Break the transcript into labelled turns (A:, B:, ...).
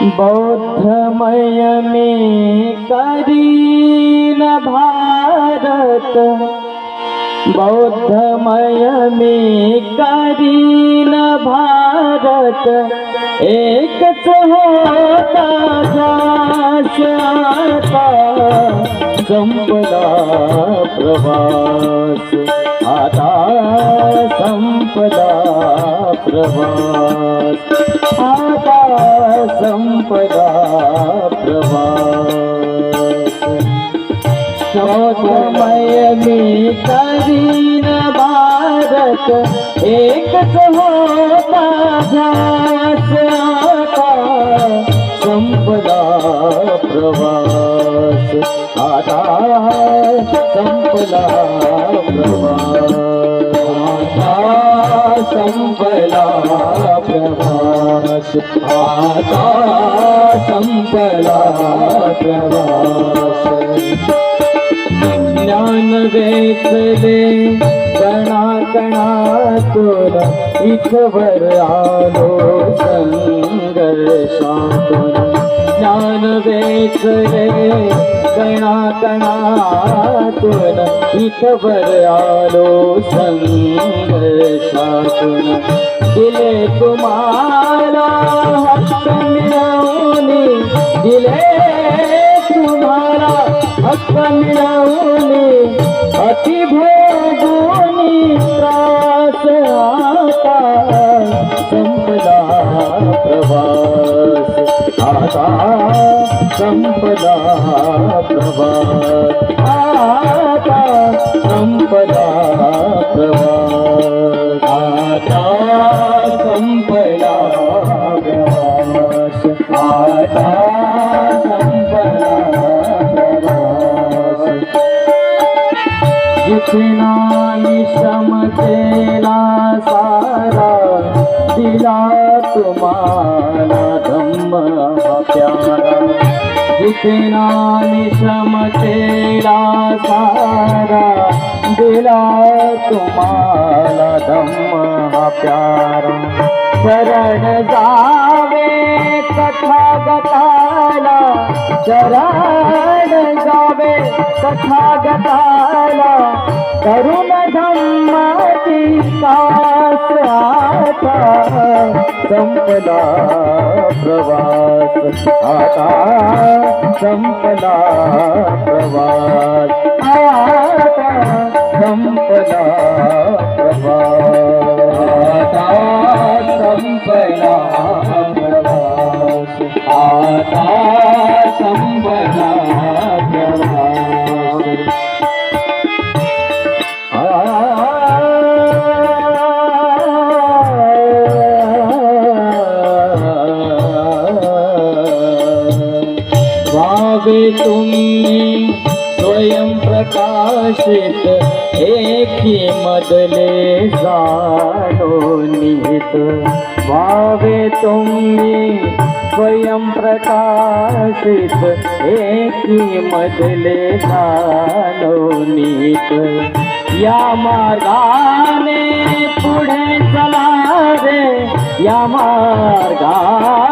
A: बौद्धमय में करीन भारत, बौद्धमय में करीन भारत, एक होता जास आता संपला प्रवास, आता संपला प्रवास, आता संपला प्रवास। बौद्धमय में करीन भारत, एक होता जास आता संपला प्रवास, आता संपला प्रवास, आता संपला प्रवास, आता संपला प्रवास। ज्ञान वेचले कणा कणातून, इथवर आलो संघर्षातून। ज्ञान वेचले कणा कणातून, इथवर आलो संघर्षातून। दिले तुम्हाला हक्क मिळवून, दिले तुम्हाला हक्क मिळवून, अति भोगूनी त्रास आता संपला प्रवास, आता संपला प्रवास, आता संपला प्रवास, आता संपला प्रवास, आता संपला प्रवास। जितना श्रम केला सारा, दिला तुम्हाला धम्म हा प्यारा। जितना श्रम केला सारा, दिला तुम्हाला धम्म हा प्यारा। शरण जावे तथागताला, शरण जावे तथागताला, करुण धम्माची सास आता संपला प्रवास, आता संपला प्रवास, आता संपला प्रवास, आता संपला प्रवास, आता संपला प्रवास। वावे तुम्ही स्वयं प्रकाशित, एकी मधले जाणो निहित। वावे तुम्ही स्वयं प्रकाशित, एकी मधले जाणो निहित। या मार्गाने पुढे चला रे, या मार्गाने